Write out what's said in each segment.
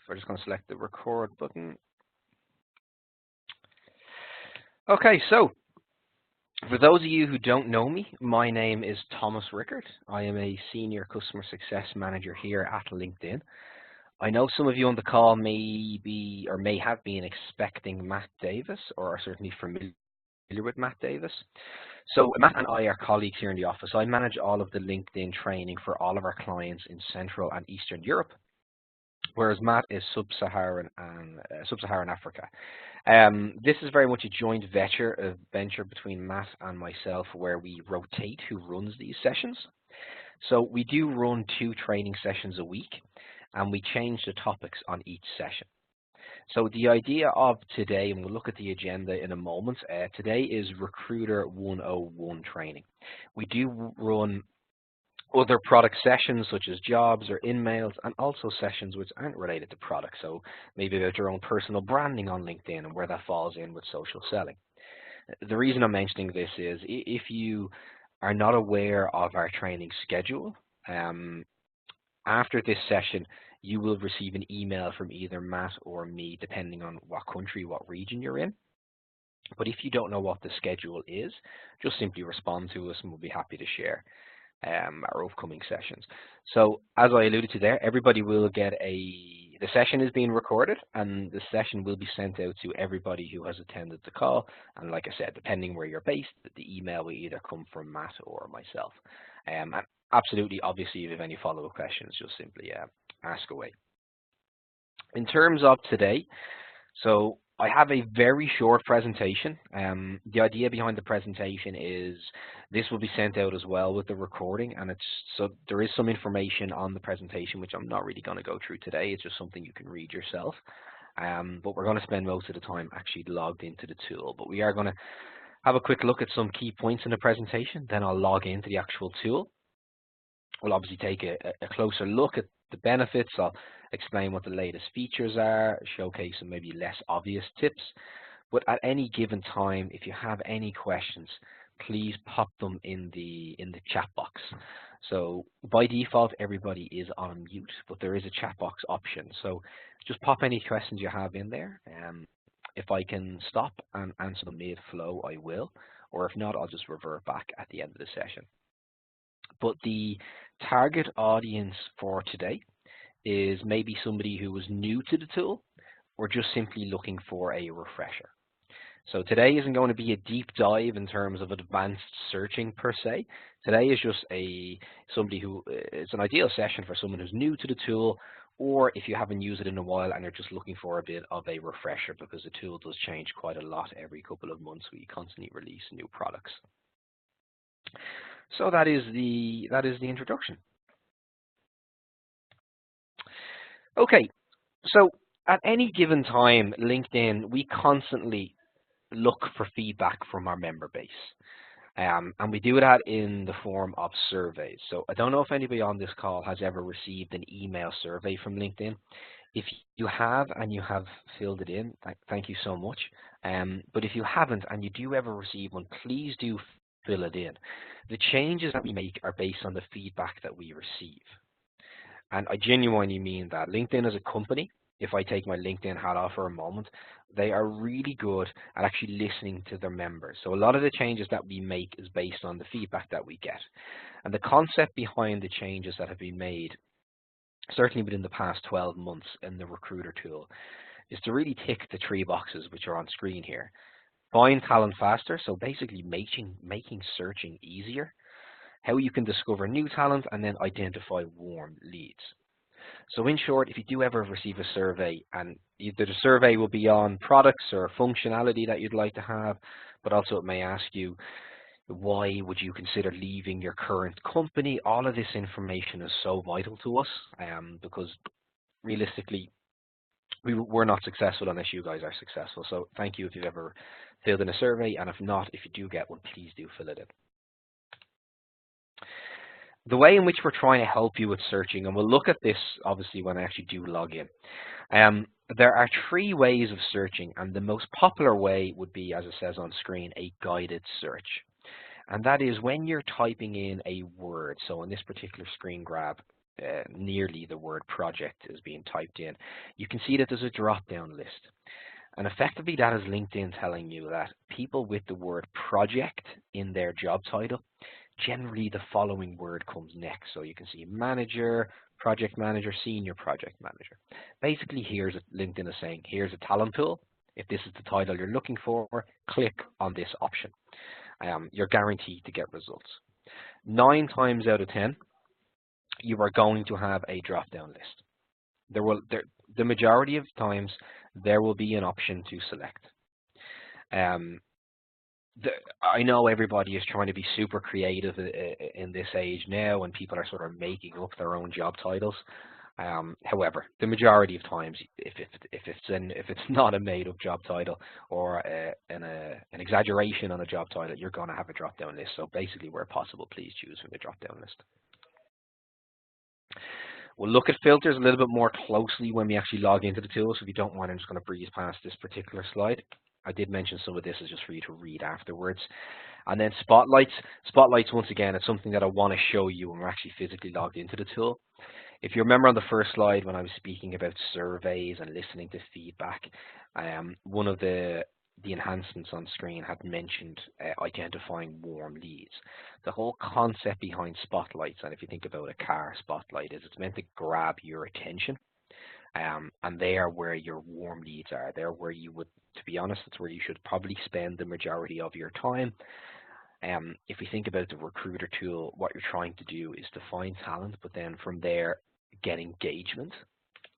we're just going to select the record button. Okay, so for those of you who don't know me, my name is Thomas Rickard. I am a Senior Customer Success Manager here at LinkedIn. I know some of you on the call may be or may have been expecting Matt Davis, or are certainly familiar with Matt Davis. So Matt and I are colleagues here in the office. I manage all of the LinkedIn training for all of our clients in Central and Eastern Europe, whereas Matt is Sub-Saharan Africa. This is very much a joint venture between Matt and myself, where we rotate who runs these sessions. So we do run 2 training sessions a week, and we change the topics on each session. So the idea of today, and we'll look at the agenda in a moment, today is Recruiter 101 training. We do run other product sessions such as jobs or in-mails, and also sessions which aren't related to products, so maybe about your own personal branding on LinkedIn and where that falls in with social selling. The reason I'm mentioning this is if you are not aware of our training schedule, after this session, you will receive an email from either Matt or me, depending on what country, what region you're in. But if you don't know what the schedule is, just simply respond to us and we'll be happy to share our upcoming sessions. So as I alluded to there, everybody will get the session is being recorded, and the session will be sent out to everybody who has attended the call. And like I said, depending where you're based, the email will either come from Matt or myself. And absolutely, obviously, if you have any follow-up questions, just simply ask away. In terms of today, so I have a very short presentation. The idea behind the presentation is this will be sent out as well with the recording, and so there is some information on the presentation which I'm not really going to go through today. It's just something you can read yourself. But we're going to spend most of the time actually logged into the tool. But we are going to have a quick look at some key points in the presentation. Then I'll log into the actual tool. We'll obviously take a closer look at the benefits. I'll explain what the latest features are, showcase some maybe less obvious tips. But at any given time, if you have any questions, please pop them in the chat box. So by default, everybody is on mute, but there is a chat box option. So just pop any questions you have in there. If I can stop and answer them mid-flow, I will. Or if not, I'll just revert back at the end of the session. But the target audience for today is maybe somebody who is new to the tool or just simply looking for a refresher. So today isn't going to be a deep dive in terms of advanced searching per se. Today is just somebody who it's an ideal session for someone who's new to the tool, or if you haven't used it in a while and you're just looking for a bit of a refresher, because the tool does change quite a lot every couple of months. We constantly release new products. So that is the introduction. Okay, so at any given time, LinkedIn, we constantly look for feedback from our member base. And we do that in the form of surveys. So I don't know if anybody on this call has ever received an email survey from LinkedIn. If you have and you have filled it in, thank you so much. But if you haven't and you do ever receive one, please do fill it in. The changes that we make are based on the feedback that we receive. And I genuinely mean that. LinkedIn as a company, if I take my LinkedIn hat off for a moment, they are really good at actually listening to their members. So a lot of the changes that we make is based on the feedback that we get. And the concept behind the changes that have been made, certainly within the past 12 months in the Recruiter tool, is to really tick the 3 boxes which are on screen here. Find talent faster, so basically making searching easier. How you can discover new talent, and then identify warm leads. So in short, if you do ever receive a survey, and either the survey will be on products or functionality that you'd like to have, but also it may ask you, why would you consider leaving your current company? All of this information is so vital to us, because realistically, we're not successful unless you guys are successful. So thank you if you've ever filled in a survey, and if not, if you do get one, please do fill it in. The way in which we're trying to help you with searching, and we'll look at this obviously when I actually do log in. There are 3 ways of searching, and the most popular way would be, as it says on screen, a guided search. And that is when you're typing in a word. So in this particular screen grab, nearly the word project is being typed in, you can see that there's a drop-down list. And effectively that is LinkedIn telling you that people with the word project in their job title, generally the following word comes next. So you can see manager, project manager, senior project manager. Basically, LinkedIn is saying, here's a talent pool. If this is the title you're looking for, click on this option. You're guaranteed to get results. 9 times out of 10, you are going to have a drop-down list. The majority of times, there will be an option to select. I know everybody is trying to be super creative in this age now, and people are sort of making up their own job titles. However, the majority of times, if it's not a made-up job title or an exaggeration on a job title, you're going to have a drop-down list. So basically, where possible, please choose from the drop-down list. We'll look at filters a little bit more closely when we actually log into the tool. So if you don't mind, I'm just going to breeze past this particular slide. I did mention some of this is just for you to read afterwards. And then spotlights. Spotlights, once again, it's something that I want to show you when we're actually physically logged into the tool. If you remember on the first slide when I was speaking about surveys and listening to feedback, one of the enhancements on screen had mentioned identifying warm leads. The whole concept behind spotlights, and if you think about a car spotlight, is it's meant to grab your attention. And they are where your warm leads are. They're where you would, to be honest, it's where you should probably spend the majority of your time. If we think about the recruiter tool, what you're trying to do is to find talent, but then from there, get engagement.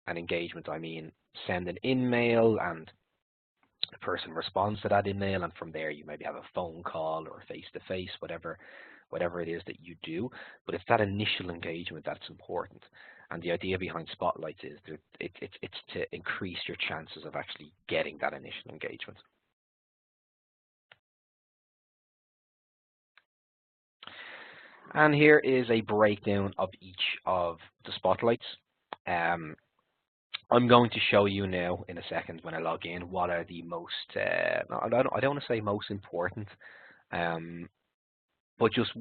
And engagement, I mean, send an email and the person responds to that email, and from there you maybe have a phone call or face-to-face, whatever it is that you do. But it's that initial engagement that's important. And the idea behind spotlights is that it's to increase your chances of actually getting that initial engagement. And here is a breakdown of each of the spotlights. I'm going to show you now in a second when I log in what are the most, I don't want to say most important, but just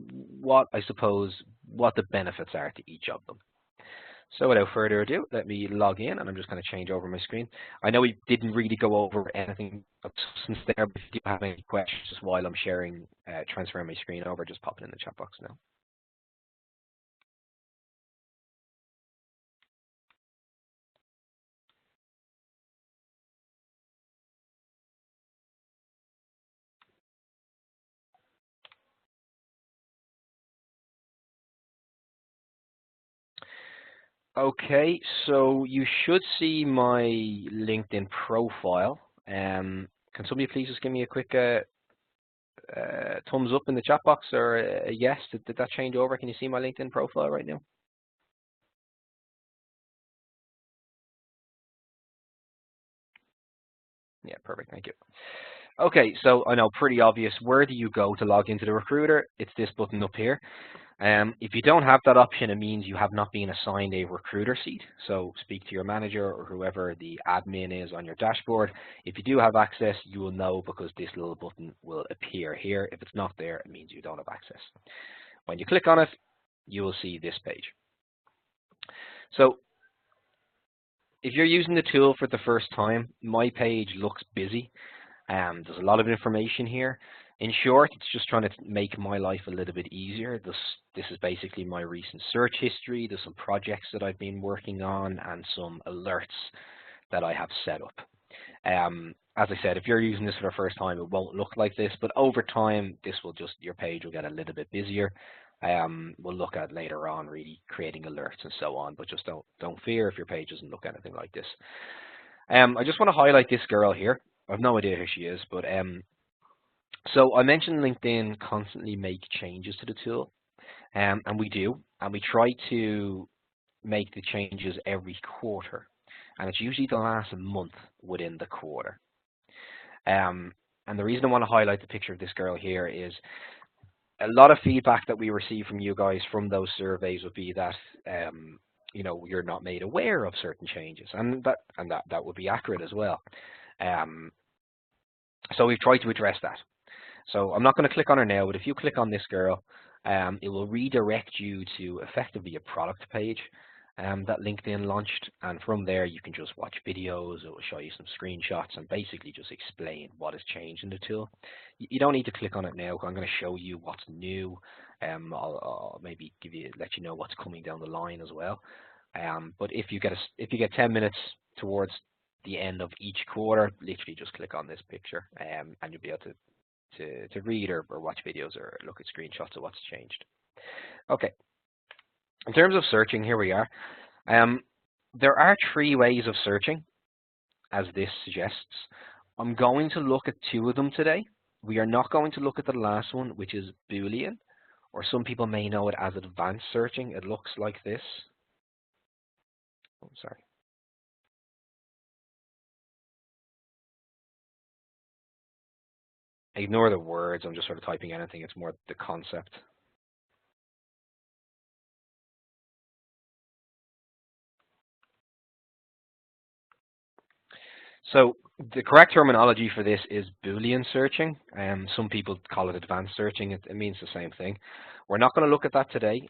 what the benefits are to each of them. So without further ado, let me log in, and I'm just going to change over my screen. I know we didn't really go over anything of substance there, but if you have any questions just while I'm transferring my screen over, just pop it in the chat box now. Okay, so you should see my LinkedIn profile. Can some of you please just give me a quick thumbs up in the chat box, or a yes? Did that change over? Can you see my LinkedIn profile right now? Yeah, perfect. Thank you. Okay, so I know, pretty obvious. Where do you go to log into the recruiter? It's this button up here. If you don't have that option, it means you have not been assigned a recruiter seat. So speak to your manager or whoever the admin is on your dashboard. If you do have access, you will know because this little button will appear here. If it's not there, it means you don't have access. When you click on it, you will see this page. So if you're using the tool for the first time, my page looks busy. There's a lot of information here. In short, it's just trying to make my life a little bit easier. This is basically my recent search history. There's some projects that I've been working on and some alerts that I have set up. As I said, if you're using this for the first time, it won't look like this, but over time, your page will get a little bit busier. We'll look at later on really creating alerts and so on, but just don't fear if your page doesn't look anything like this. I just want to highlight this girl here. I have no idea who she is, but so I mentioned LinkedIn constantly make changes to the tool, and we do, and we try to make the changes every quarter, and it's usually the last month within the quarter. And the reason I want to highlight the picture of this girl here is a lot of feedback that we receive from you guys from those surveys would be that you know, you're not made aware of certain changes, and that would be accurate as well. So we've tried to address that. So I'm not going to click on her now, but if you click on this girl, It will redirect you to effectively a product page that LinkedIn launched, and from there you can just watch videos. It will show you some screenshots and basically just explain what has changed in the tool. You don't need to click on it now. I'm going to show you what's new. I'll maybe let you know what's coming down the line as well. But if you get 10 minutes towards the end of each quarter, literally just click on this picture, and you'll be able to read or watch videos or look at screenshots of what's changed. Okay. In terms of searching, here we are. There are 3 ways of searching, as this suggests. I'm going to look at 2 of them today. We are not going to look at the last one, which is Boolean, or some people may know it as advanced searching. It looks like this. Oh, sorry. Ignore the words. I'm just sort of typing anything. It's more the concept. So the correct terminology for this is Boolean searching. Some people call it advanced searching. It means the same thing. We're not going to look at that today.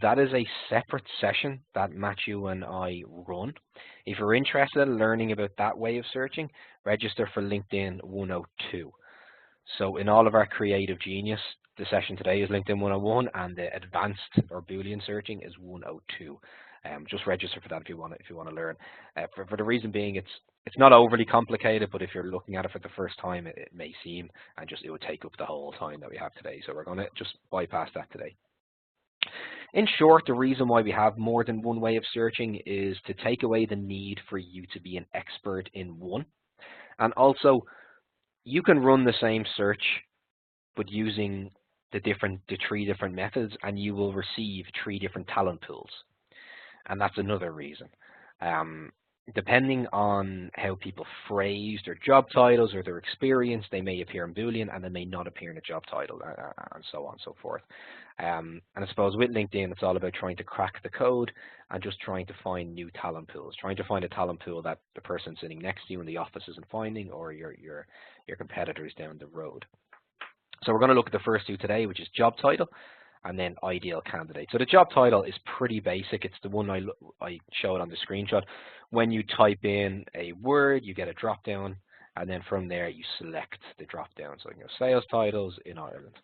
That is a separate session that Matthew and I run. If you're interested in learning about that way of searching, register for LinkedIn 102. So in all of our Creative Genius, the session today is LinkedIn 101, and the advanced or Boolean searching is 102. Just register for that if you want to learn. For the reason being, it's not overly complicated, but if you're looking at it for the first time, it may seem, and it would take up the whole time that we have today. So we're going to just bypass that today. In short, the reason why we have more than one way of searching is to take away the need for you to be an expert in one. And also, you can run the same search, but using the 3 different methods, and you will receive 3 different talent pools. And that's another reason. Depending on how people phrase their job titles or their experience, they may appear in Boolean and they may not appear in a job title, and so on and so forth. And I suppose with LinkedIn, it's all about trying to crack the code and just trying to find new talent pools, trying to find a talent pool that the person sitting next to you in the office isn't finding, or your competitors down the road. So we're going to look at the first 2 today, which is job title and then ideal candidate. So the job title is pretty basic. It's the one I showed on the screenshot. When you type in a word, you get a drop down, and then from there you select the drop down. So you know, sales titles in Ireland,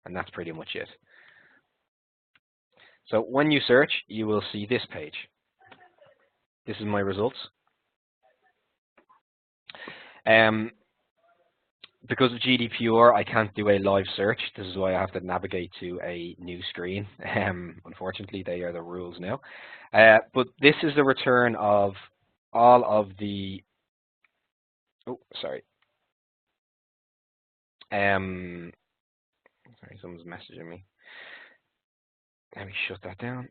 and that's pretty much it. So when you search, you will see this page. This is my results. Because of GDPR, I can't do a live search. This is why I have to navigate to a new screen. Unfortunately, they are the rules now. But this is the return of all of the... Oh, sorry. Sorry, someone's messaging me. Let me shut that down.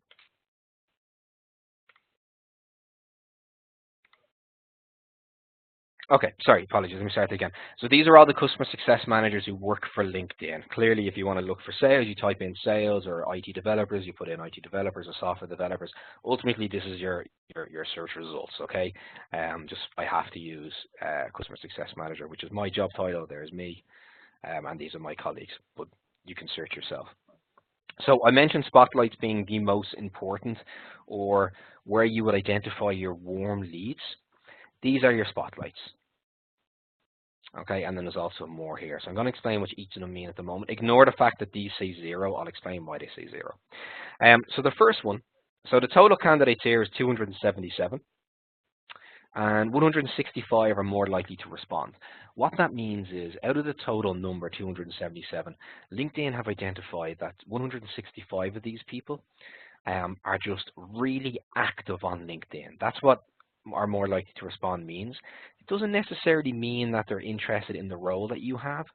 Okay, sorry, apologies. Let me start again. So these are all the customer success managers who work for LinkedIn. Clearly, if you want to look for sales, you type in sales, or IT developers, you put in IT developers or software developers. Ultimately, this is your search results, okay? I have to use customer success manager, which is my job title. There's me, and these are my colleagues, but you can search yourself. So I mentioned spotlights being the most important, or where you would identify your warm leads. These are your spotlights. Okay, and then there's also more here. So I'm going to explain what each of them mean at the moment. Ignore the fact that these say 0. I'll explain why they say 0. So the first one, so the total candidates here is 277. And 165 are more likely to respond. What that means is, out of the total number, 277, LinkedIn have identified that 165 of these people are just really active on LinkedIn. That's what are more likely to respond means. It doesn't necessarily mean that they're interested in the role that you have,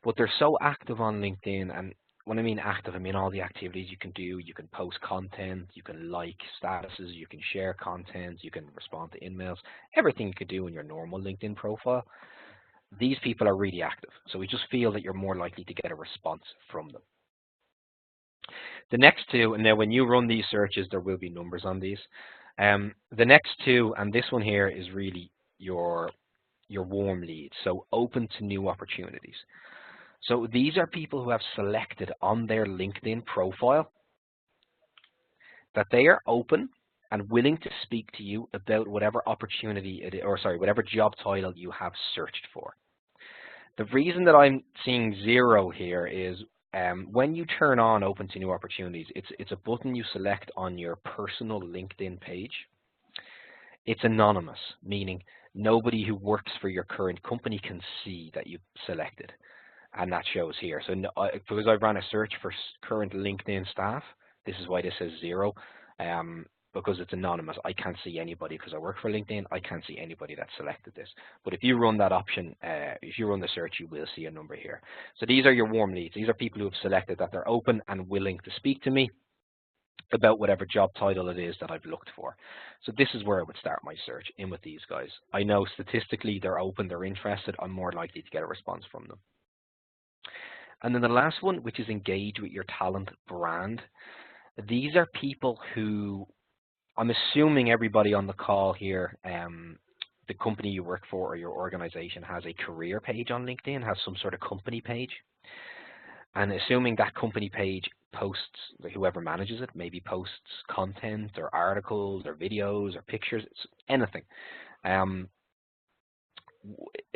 but they're so active on LinkedIn. And when I mean active, I mean all the activities you can do. You can post content, you can like statuses, you can share content, you can respond to emails, everything you could do in your normal LinkedIn profile. These people are really active. So we just feel that you're more likely to get a response from them. The next 2, and now when you run these searches, there will be numbers on these. The next 2, and this one here, is really your warm leads, so open to new opportunities. So these are people who have selected on their LinkedIn profile that they are open and willing to speak to you about whatever opportunity whatever job title you have searched for. The reason that I'm seeing 0 here is when you turn on open to new opportunities, it's a button you select on your personal LinkedIn page. It's anonymous, meaning nobody who works for your current company can see that you've selected, and that shows here. So because I've run a search for current LinkedIn staff, this is why this says 0, because it's anonymous. I can't see anybody because I work for LinkedIn. I can't see anybody that selected this. But if you run that option, if you run the search, you will see a number here. So these are your warm leads. These are people who have selected that they're open and willing to speak to me about whatever job title it is that I've looked for. So this is where I would start my search, in with these guys. I know statistically they're open, they're interested, I'm more likely to get a response from them. And then the last one, which is engage with your talent brand. These are people who, I'm assuming everybody on the call here, the company you work for or your organization has a career page on LinkedIn, has some sort of company page. And assuming that company page posts, whoever manages it, maybe posts content or articles or videos or pictures, anything.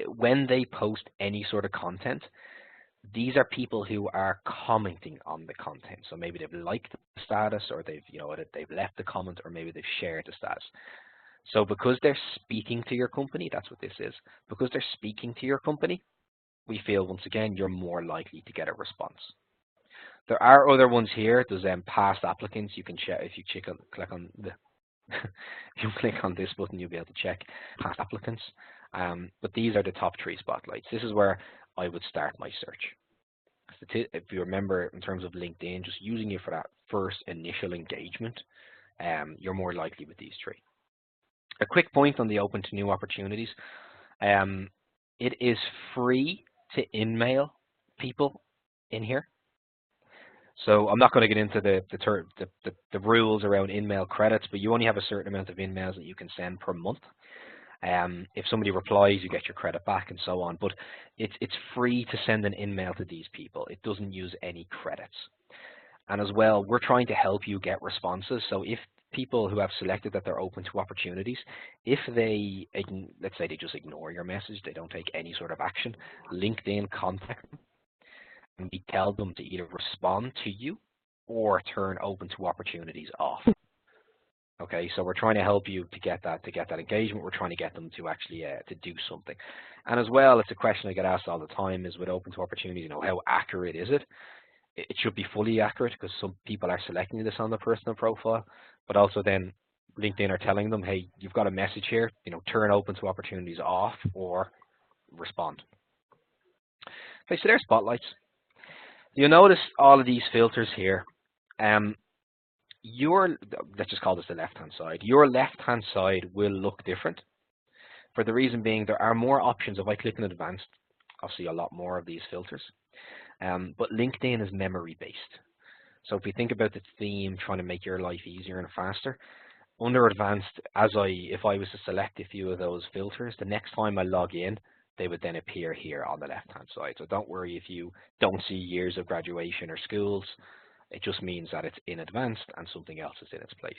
When they post any sort of content, these are people who are commenting on the content. So maybe they've liked the status, or they've left the comment, or maybe they've shared the status. So because they're speaking to your company, that's what this is. Because they're speaking to your company, we feel once again you're more likely to get a response. There are other ones here. There's past applicants. You can check if you click on the if you click on this button, you'll be able to check past applicants. But these are the top 3 spotlights. This is where I would start my search. If you remember, in terms of LinkedIn, just using it for that first initial engagement, you're more likely with these 3. A quick point on the open to new opportunities. It is free to in-mail people in here. So I'm not going to get into the rules around in-mail credits, but you only have a certain amount of in-mails that you can send per month. If somebody replies, you get your credit back and so on. But it's free to send an in-mail to these people. It doesn't use any credits. And as well, we're trying to help you get responses. So if people who have selected that they're open to opportunities, if they, let's say they just ignore your message, they don't take any sort of action, LinkedIn contact them, and we tell them to either respond to you or turn open to opportunities off. Okay, so we're trying to help you to get that engagement. We're trying to get them to actually to do something. And as well, it's a question I get asked all the time: is with open to opportunities, how accurate is it? It should be fully accurate, because some people are selecting this on their personal profile, but also then LinkedIn are telling them, hey, you've got a message here, turn open to opportunities off or respond. Okay, so there's spotlights. You'll notice all of these filters here. Let's just call this the left-hand side. Your left-hand side will look different, for the reason being there are more options. If I click on advanced, I'll see a lot more of these filters. But LinkedIn is memory-based. So if we think about the theme, trying to make your life easier and faster, under advanced, if I was to select a few of those filters, the next time I log in, they would then appear here on the left-hand side. So don't worry if you don't see years of graduation or schools. It just means that it's in advanced and something else is in its place.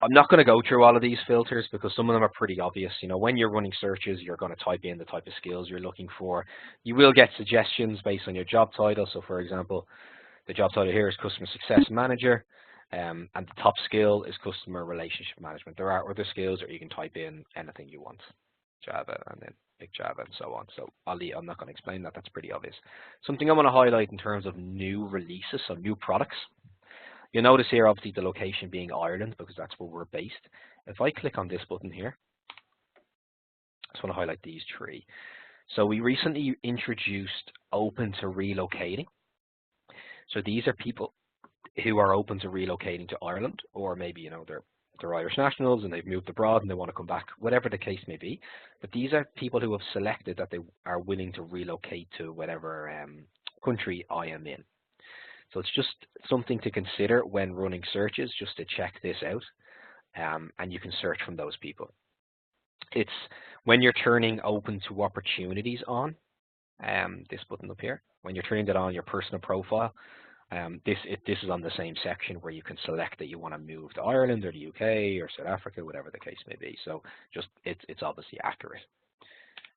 I'm not going to go through all of these filters because some of them are pretty obvious. When you're running searches, you're going to type in the type of skills you're looking for. You will get suggestions based on your job title. So for example, the job title here is Customer Success Manager, and the top skill is Customer Relationship Management. There are other skills, or you can type in anything you want, Java, and then pick Java and so on. So I'm not going to explain that. That's pretty obvious. Something I want to highlight in terms of new releases, so new products. You'll notice here, obviously, the location being Ireland, because that's where we're based. If I click on this button here, I just want to highlight these 3. So we recently introduced open to relocating. So these are people who are open to relocating to Ireland, or maybe, they're Irish nationals and they've moved abroad and they want to come back, whatever the case may be. But these are people who have selected that they are willing to relocate to whatever country I am in. So it's just something to consider when running searches, just to check this out, and you can search from those people. It's when you're turning open to opportunities on, this button up here. When you're turning it on your personal profile, this is on the same section where you can select that you want to move to Ireland or the UK or South Africa, whatever the case may be. So just it's obviously accurate.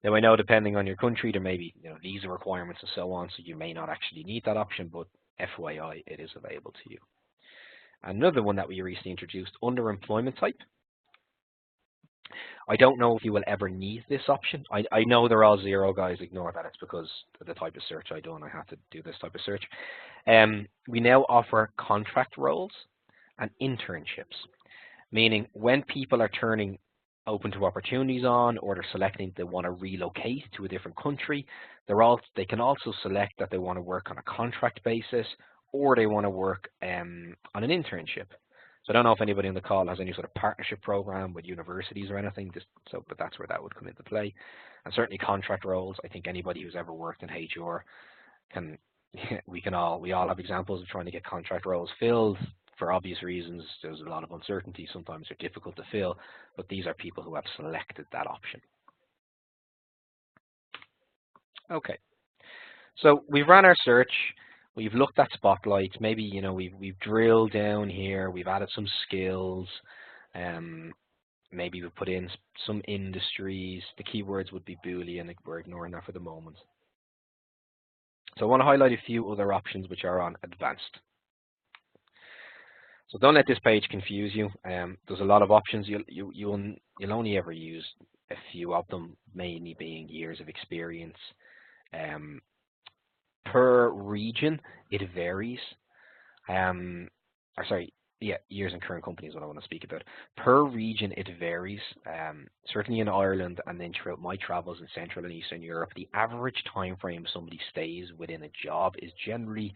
Now I know depending on your country there may be visa requirements and so on, so you may not actually need that option, but FYI it is available to you. Another one that we recently introduced under employment type. I don't know if you will ever need this option. I know they're all zero, guys. Ignore that. It's because of the type of search I do, and I have to do this type of search. We now offer contract roles and internships, meaning when people are turning open to opportunities on, or they're selecting they want to relocate to a different country, they can also select that they want to work on a contract basis, or they want to work on an internship. So I don't know if anybody on the call has any sort of partnership program with universities or anything, but that's where that would come into play. And certainly contract roles, I think anybody who's ever worked in HR can, we all have examples of trying to get contract roles filled for obvious reasons. There's a lot of uncertainty, sometimes they're difficult to fill, but these are people who have selected that option. Okay, so we've run our search. We've looked at spotlights. Maybe we've drilled down here. We've added some skills. Maybe we put in some industries. The keywords would be Boolean. We're ignoring that for the moment. So I want to highlight a few other options which are on advanced. So don't let this page confuse you. There's a lot of options. You'll only ever use a few of them, mainly being years of experience. Per region, it varies. Years in current company is what I want to speak about. Per region, it varies. Certainly in Ireland, and then throughout my travels in Central and Eastern Europe, the average time frame somebody stays within a job is generally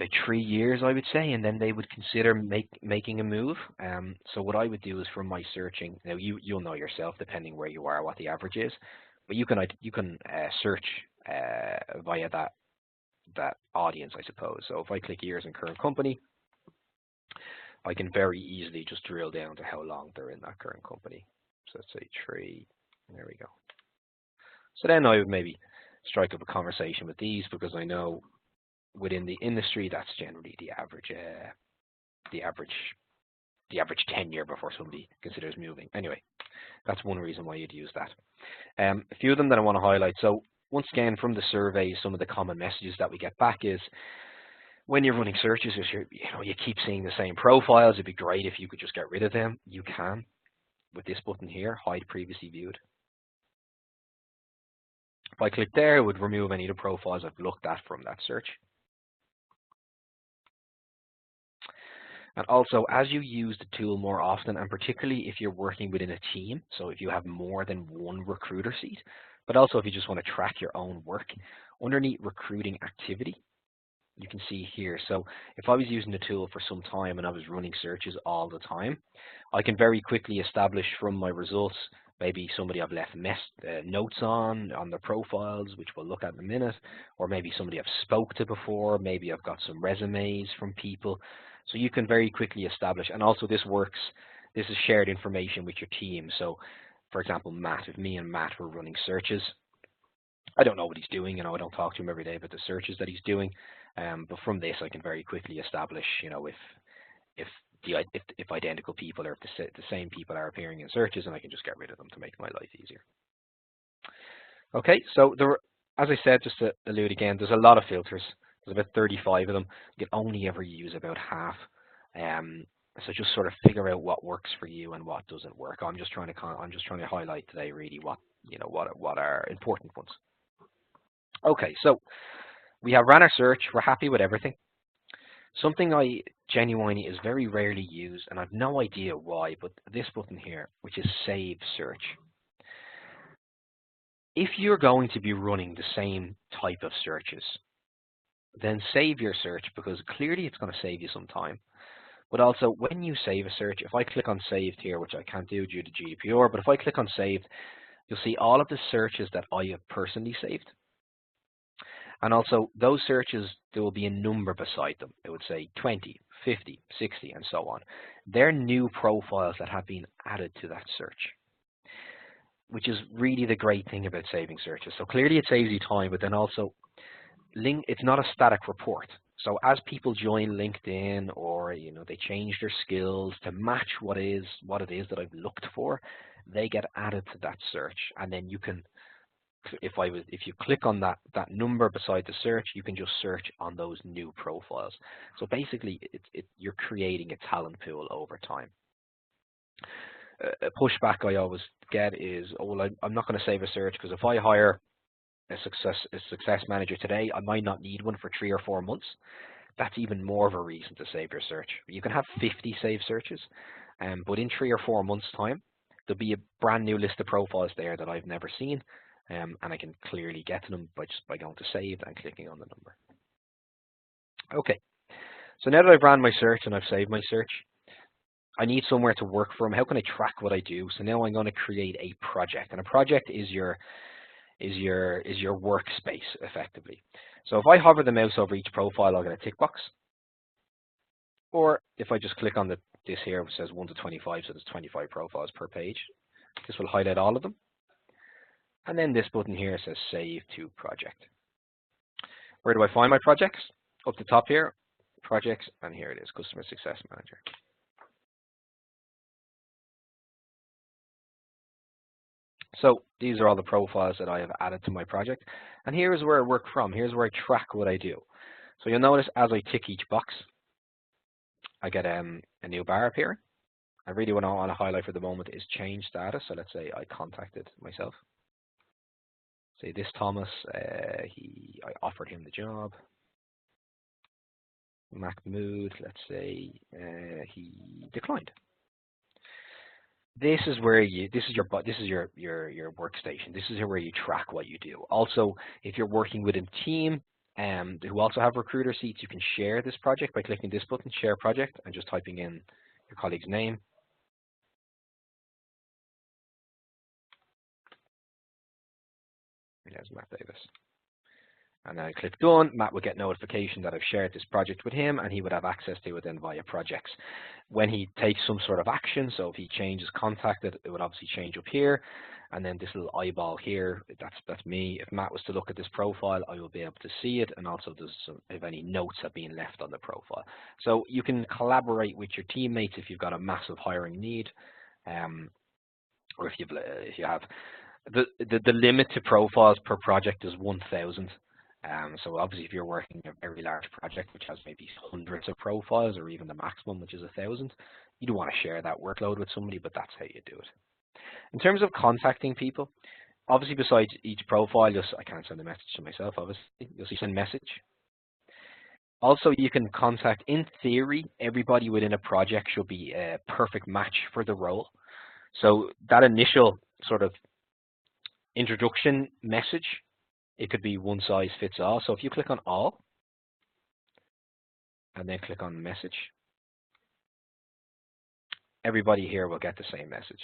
like 3 years, I would say, and then they would consider making a move. So what I would do is, from my searching, now you'll know yourself, depending where you are, what the average is, but you can search via that audience, I suppose. So if I click years in current company, I can very easily just drill down to how long they're in that current company. So let's say 3. There we go. So then I would maybe strike up a conversation with these, because I know within the industry that's generally the average tenure before somebody considers moving. Anyway, that's one reason why you'd use that. A few of them that I want to highlight. So once again, from the survey, some of the common messages that we get back is, when you're running searches, you keep seeing the same profiles. It'd be great if you could just get rid of them. You can with this button here, hide previously viewed. If I click there, it would remove any of the profiles I've looked at from that search. And also, as you use the tool more often, and particularly if you're working within a team, so if you have more than one recruiter seat, but also if you just want to track your own work, underneath recruiting activity, you can see here. So if I was using the tool for some time and I was running searches all the time, I can very quickly establish from my results, maybe somebody I've left notes on their profiles, which we'll look at in a minute, or maybe somebody I've spoke to before, maybe I've got some resumes from people. So you can very quickly establish, and also this is shared information with your team. So for example, Matt, if me and Matt were running searches, I don't know what he's doing, I don't talk to him every day about the searches that he's doing, but from this I can very quickly establish, if identical people, or if the same people are appearing in searches, and I can just get rid of them to make my life easier. Okay, so as I said, just to allude again, there's a lot of filters. There's about 35 of them. You'll only ever use about half. So just sort of figure out what works for you and what doesn't work. I'm just trying to highlight today really what are important ones. Okay, so we have run our search. We're happy with everything. Something I genuinely is very rarely used, and I've no idea why, but this button here, which is Save Search. If you're going to be running the same type of searches, then save your search, because clearly it's going to save you some time. But also, when you save a search, if I click on Saved here, which I can't do due to GDPR, but if I click on Saved, you'll see all of the searches that I have personally saved. And also, those searches, there will be a number beside them. It would say 20, 50, 60, and so on. They're new profiles that have been added to that search. which is really the great thing about saving searches. So clearly it saves you time, but then also it's not a static report. So as people join LinkedIn, or they change their skills to match what it is that I've looked for, they get added to that search, and then you can, if you click on that number beside the search, you can just search on those new profiles. So basically, you're creating a talent pool over time. A pushback I always get is, oh, well, I'm not going to save a search because if I hire a success manager today, I might not need one for 3 or 4 months. That's even more of a reason to save your search. You can have 50 saved searches, but in 3 or 4 months' time, there'll be a brand new list of profiles there that I've never seen, and I can clearly get to them by going to save and clicking on the number. Okay, so now that I've ran my search and I've saved my search, I need somewhere to work from. How can I track what I do? So now I'm going to create a project, and a project is your workspace effectively. So if I hover the mouse over each profile, I'll get a tick box. Or if I just click on this here, which says 1 to 25, so there's 25 profiles per page, this will highlight all of them. And then this button here says Save to Project. Where do I find my projects? Up the top here, Projects, and here it is, Customer Success Manager. So these are all the profiles that I have added to my project. And here's where I work from. Here's where I track what I do. So you'll notice as I tick each box, I get a new bar appearing. I really what I want to highlight for the moment is change status. So let's say I contacted myself. Say this Thomas, I offered him the job. Mahmoud, let's say he declined. This is where this is your workstation. This is where you track what you do. Also, if you're working with a team who also have recruiter seats, you can share this project by clicking this button, Share Project, and just typing in your colleague's name. There's Matt Davis. And then I click Done. Matt will get notification that I've shared this project with him, and he would have access to it then via projects. When he takes some sort of action, so if he changes contact, it would obviously change up here. And then this little eyeball here, that's me. If Matt was to look at this profile, I will be able to see it, and also if any notes have been left on the profile. So you can collaborate with your teammates if you've got a massive hiring need, or if you have the limit to profiles per project is 1,000. So obviously if you're working a very large project which has maybe hundreds of profiles, or even the maximum which is 1,000, you don't want to share that workload with somebody, but that's how you do it. In terms of contacting people, obviously besides each profile, I can't send a message to myself, obviously. You'll see send message. Also, you can contact, in theory, everybody within a project should be a perfect match for the role. So that initial sort of introduction message, it could be one size fits all. So if you click on all, and then click on message, everybody here will get the same message.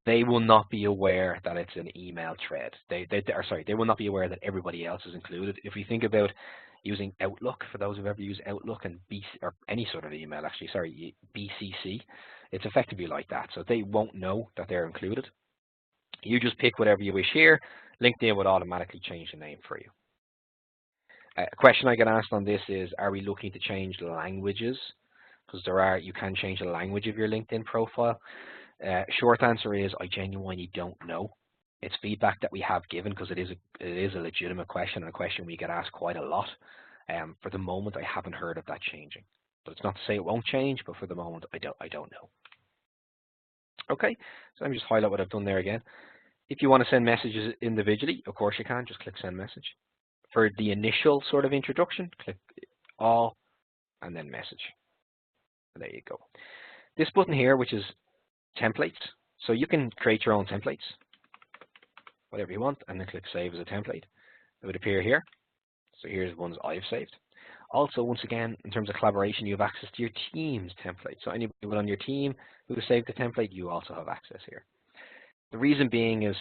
They will not be aware that it's an email thread. They will not be aware that everybody else is included. If we think about using Outlook, for those who've ever used Outlook and or any sort of email, BCC, it's effectively like that. So they won't know that they're included. You just pick whatever you wish here. LinkedIn would automatically change the name for you. A question I get asked on this is, are we looking to change the languages? Because you can change the language of your LinkedIn profile. Short answer is, I genuinely don't know. It's feedback that we have given because it is a legitimate question, and a question we get asked quite a lot. For the moment, I haven't heard of that changing. But it's not to say it won't change, but for the moment, I don't know. Okay, so let me just highlight what I've done there again. If you want to send messages individually, of course you can. Just click Send Message. For the initial sort of introduction, click All, and then Message. And there you go. This button here, which is Templates, so you can create your own templates, whatever you want, and then click Save as a template. It would appear here. So here's ones I've saved. Also, once again, in terms of collaboration, you have access to your team's template. So anybody on your team who has saved the template, you also have access here. The reason being is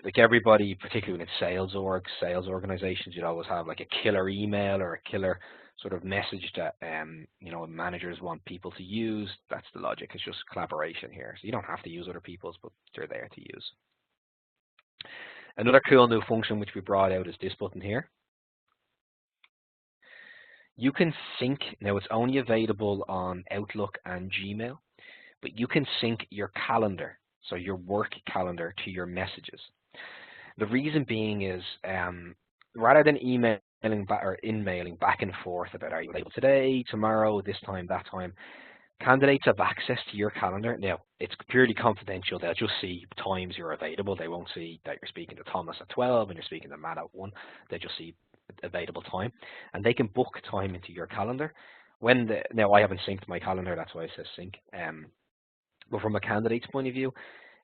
like everybody, particularly in sales organizations, you'd always have like a killer email or a killer sort of message that managers want people to use. That's the logic. It's just collaboration here. So you don't have to use other people's, but they're there to use. Another cool new function which we brought out is this button here. You can sync, now it's only available on Outlook and Gmail, but you can sync your calendar, so your work calendar, to your messages. The reason being is rather than emailing back and forth about are you available today, tomorrow, this time, that time, candidates have access to your calendar. Now, it's purely confidential. They'll just see times you're available. They won't see that you're speaking to Thomas at 12 and you're speaking to Matt at 1. They just see available time, and they can book time into your calendar. Now, I haven't synced my calendar, that's why it says sync. But from a candidate's point of view,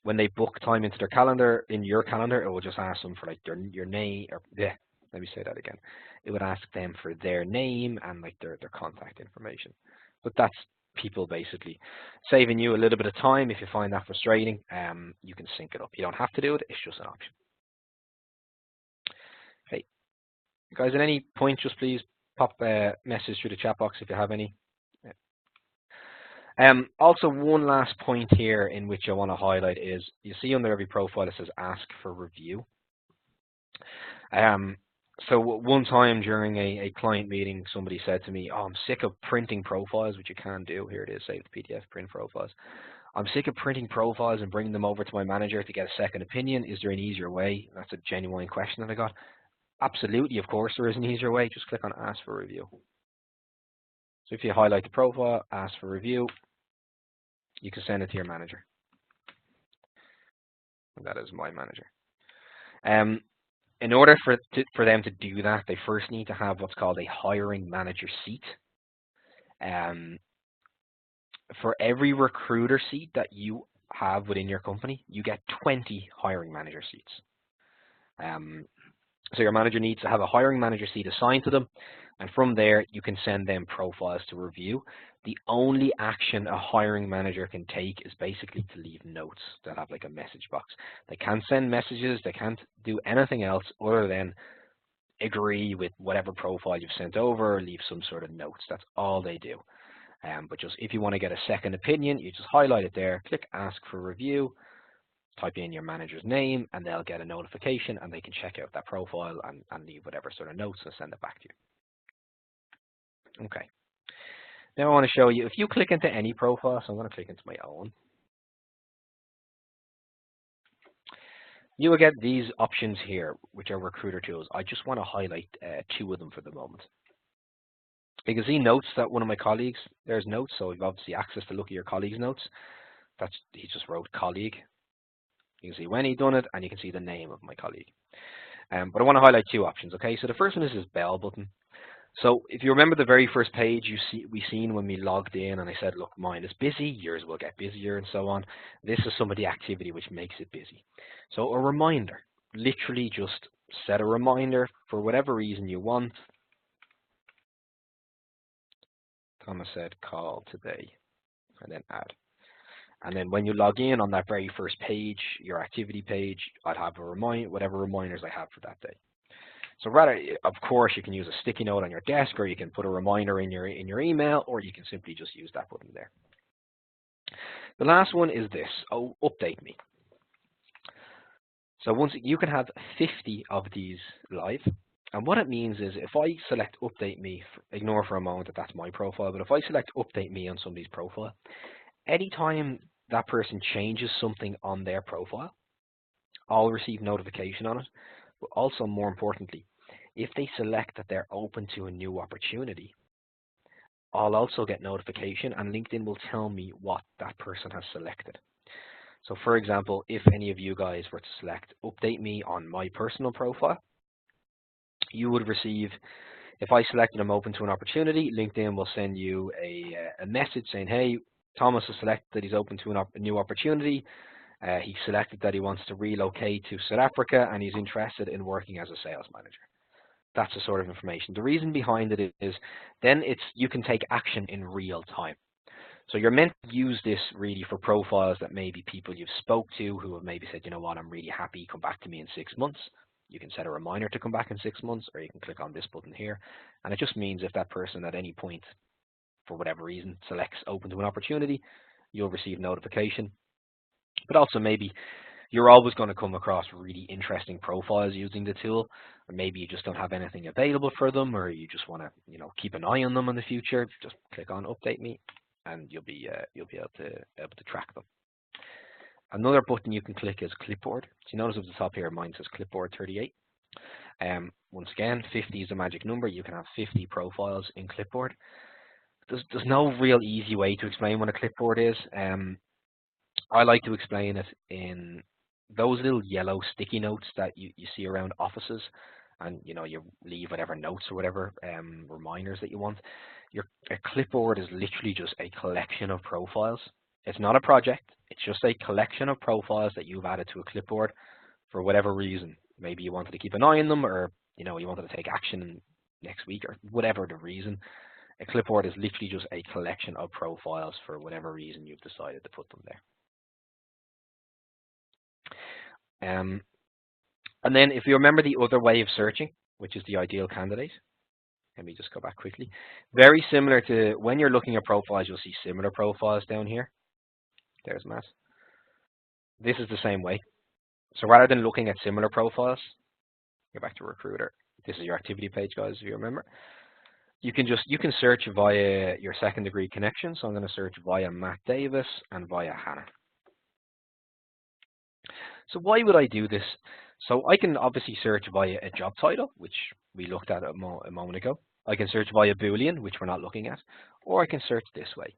when they book time into their calendar, in your calendar, it will just ask them for like your name, or let me say that again. It would ask them for their name and like their contact information. But that's people basically saving you a little bit of time. If you find that frustrating, you can sync it up. You don't have to do it, it's just an option. Okay, guys, at any point, just please pop a message through the chat box if you have any. Also, one last point here in which I want to highlight is, you see under every profile it says ask for review. So one time during a client meeting, somebody said to me, oh, I'm sick of printing profiles, which you can do. Here it is, save the PDF, print profiles. I'm sick of printing profiles and bringing them over to my manager to get a second opinion. Is there an easier way? That's a genuine question that I got. Absolutely, of course, there is an easier way. Just click on ask for review. So if you highlight the profile, ask for review, you can send it to your manager. And that is my manager. In order for them to do that, they first need to have what's called a hiring manager seat. For every recruiter seat that you have within your company, you get 20 hiring manager seats. So your manager needs to have a hiring manager seat assigned to them, and from there you can send them profiles to review. The only action a hiring manager can take is basically to leave notes that have like a message box. They can't send messages, they can't do anything else other than agree with whatever profile you've sent over, or leave some sort of notes. That's all they do. But just if you want to get a second opinion, you just highlight it there, click ask for review, type in your manager's name, and they'll get a notification and they can check out that profile and leave whatever sort of notes and send it back to you. Okay. Now I want to show you, if you click into any profile, so I'm going to click into my own, you will get these options here, which are recruiter tools. I just want to highlight 2 of them for the moment. You can see notes that one of my colleagues, there's notes, so you've obviously access to look at your colleague's notes. He just wrote colleague. You can see when he done it, and you can see the name of my colleague. But I want to highlight 2 options, okay? So the first one is this bell button. So if you remember the very first page we seen when we logged in, and I said, look, mine is busy, yours will get busier, and so on. This is some of the activity which makes it busy. So a reminder, literally just set a reminder for whatever reason you want. Thomas said call today, and then add. And then when you log in on that very first page, your activity page, I'd have whatever reminders I have for that day. So rather, of course, you can use a sticky note on your desk, or you can put a reminder in your email, or you can simply just use that button there. The last one is this, update me. So once you can have 50 of these live, and what it means is if I select update me, ignore for a moment that that's my profile, but if I select update me on somebody's profile, anytime that person changes something on their profile, I'll receive notification on it. But also, more importantly, if they select that they're open to a new opportunity, I'll also get notification, and LinkedIn will tell me what that person has selected. So for example, if any of you guys were to select update me on my personal profile, you would receive, if I selected I'm open to an opportunity, LinkedIn will send you a message saying, hey, Thomas has selected that he's open to a new opportunity. He selected that he wants to relocate to South Africa, and he's interested in working as a sales manager. That's the sort of information. The reason behind it is then you can take action in real time. So you're meant to use this really for profiles that maybe people you've spoke to who have maybe said, you know what, I'm really happy, come back to me in 6 months. You can set a reminder to come back in 6 months, or you can click on this button here. And it just means if that person at any point, for whatever reason, selects open to an opportunity, you'll receive notification. But also maybe you're always going to come across really interesting profiles using the tool, or maybe you just don't have anything available for them, or you just want to, keep an eye on them in the future. Just click on Update Me, and you'll be able to track them. Another button you can click is Clipboard. So you notice at the top here, mine says Clipboard 38. Once again, 50 is a magic number. You can have 50 profiles in Clipboard. There's no real easy way to explain what a clipboard is. I like to explain it in those little yellow sticky notes that you see around offices, and you leave whatever notes or whatever reminders that you want. A clipboard is literally just a collection of profiles. It's not a project. It's just a collection of profiles that you've added to a clipboard for whatever reason. Maybe you wanted to keep an eye on them, or you wanted to take action next week, or whatever the reason. A clipboard is literally just a collection of profiles for whatever reason you've decided to put them there. And then if you remember the other way of searching, which is the ideal candidate, let me just go back quickly. Very similar to when you're looking at profiles, you'll see similar profiles down here. There's Matt. This is the same way. So rather than looking at similar profiles, go back to Recruiter. This is your activity page, guys, if you remember. You can search via your second degree connection. So I'm going to search via Matt Davis and via Hannah. So why would I do this? So I can obviously search via a job title, which we looked at a moment ago. I can search via Boolean, which we're not looking at, or I can search this way.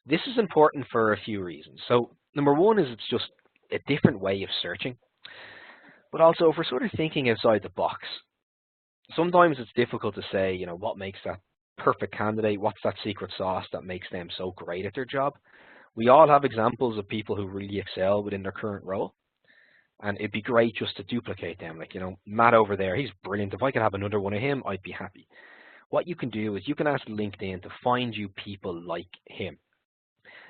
This is important for a few reasons. So number one is it's just a different way of searching. But also if we're sort of thinking outside the box, sometimes it's difficult to say, what makes that perfect candidate, what's that secret sauce that makes them so great at their job. We all have examples of people who really excel within their current role. And it'd be great just to duplicate them. Like, Matt over there, he's brilliant. If I could have another one of him, I'd be happy. What you can do is you can ask LinkedIn to find you people like him.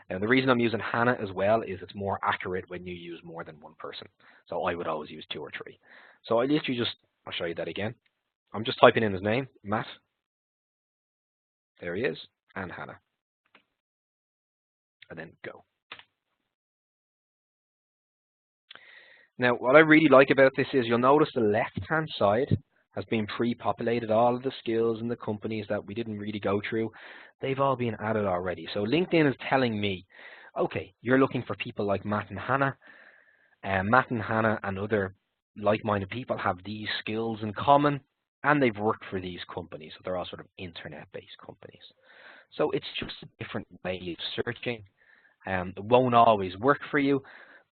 Now, the reason I'm using Hannah as well is it's more accurate when you use more than one person. So I would always use 2 or 3. So I literally I'll show you that again. I'm just typing in his name, Matt. There he is, and Hannah. And then go. Now, what I really like about this is you'll notice the left-hand side has been pre-populated. All of the skills in the companies that we didn't really go through, they've all been added already. So LinkedIn is telling me, okay, you're looking for people like Matt and Hannah. Matt and Hannah and other like-minded people have these skills in common, and they've worked for these companies. So they're all sort of internet-based companies. So it's just a different way of searching. It won't always work for you.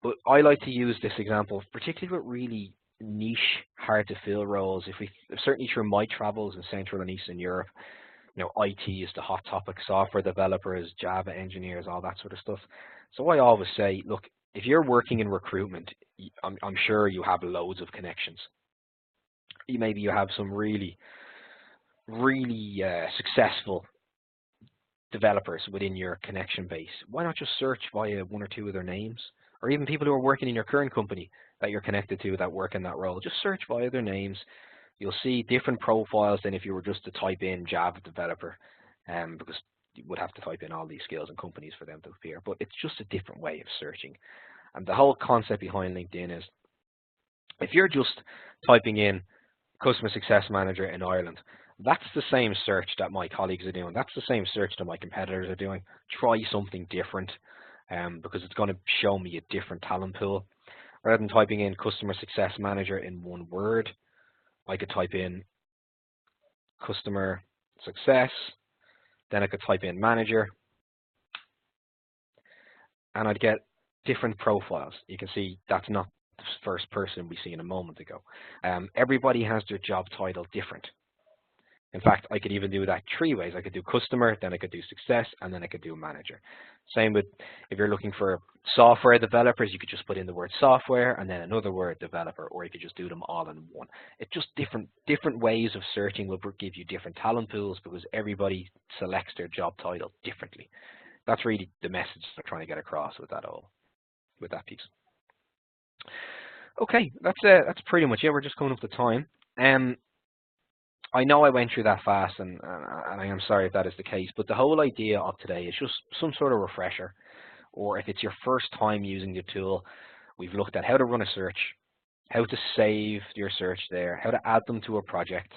But I like to use this example, particularly with really niche, hard-to-fill roles. Certainly through my travels in Central and Eastern Europe, IT is the hot topic, software developers, Java engineers, all that sort of stuff. So I always say, look, if you're working in recruitment, I'm sure you have loads of connections. Maybe you have some really, really successful developers within your connection base. Why not just search via 1 or 2 of their names? Or even people who are working in your current company that you're connected to that work in that role. Just search via their names. You'll see different profiles than if you were just to type in Java developer, because you would have to type in all these skills and companies for them to appear. But it's just a different way of searching. And the whole concept behind LinkedIn is if you're just typing in customer success manager in Ireland, that's the same search that my colleagues are doing. That's the same search that my competitors are doing. Try something different. Because it's going to show me a different talent pool. Rather than typing in customer success manager in one word, I could type in customer success, then I could type in manager, and I'd get different profiles. You can see that's not the first person we seen a moment ago. Everybody has their job title different. In fact, I could even do that 3 ways. I could do customer, then I could do success, and then I could do manager. Same with if you're looking for software developers, you could just put in the word software and then another word developer, or you could just do them all in one. It's just different ways of searching will give you different talent pools because everybody selects their job title differently. That's really the message they're trying to get across with that piece. Okay, that's pretty much it. We're just coming up to time. I know I went through that fast, and I am sorry if that is the case, but the whole idea of today is just some sort of refresher, or if it's your first time using the tool, we've looked at how to run a search, how to save your search there, how to add them to a project,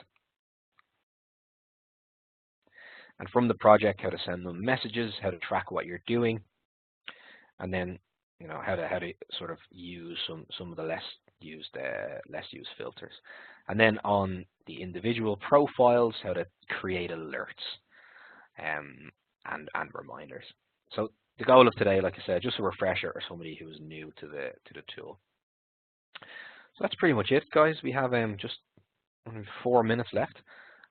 and from the project, how to send them messages, how to track what you're doing, and then how to sort of use some of the less used filters, and then on the individual profiles, how to create alerts and reminders. So the goal of today, like I said, just a refresher or somebody who is new to the tool. So that's pretty much it, guys. We have just 4 minutes left.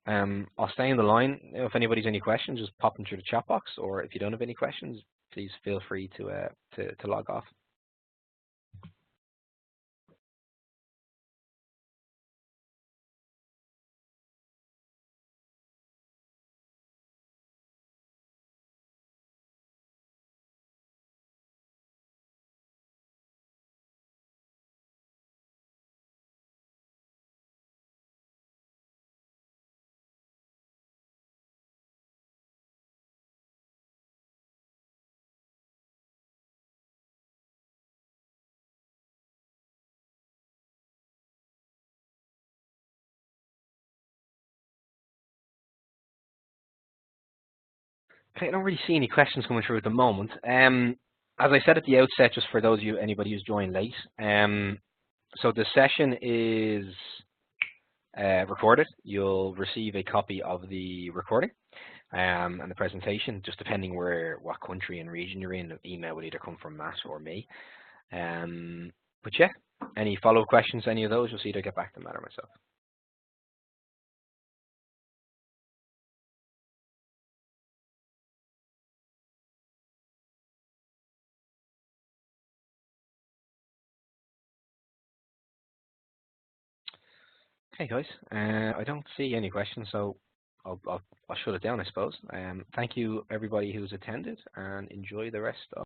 I'll stay in the line. If anybody's any questions, just pop them through the chat box, or if you don't have any questions, please feel free to log off. Okay, I don't really see any questions coming through at the moment. As I said at the outset, just for those of you, anybody who's joined late, so the session is recorded. You'll receive a copy of the recording and the presentation, just depending what country and region you're in. The email will either come from Matt or me. But yeah, any follow-up questions, any of those, you'll see either get back to Matt or myself. Okay, guys. I don't see any questions, so I'll shut it down, I suppose. Thank you, everybody who's attended, and enjoy the rest of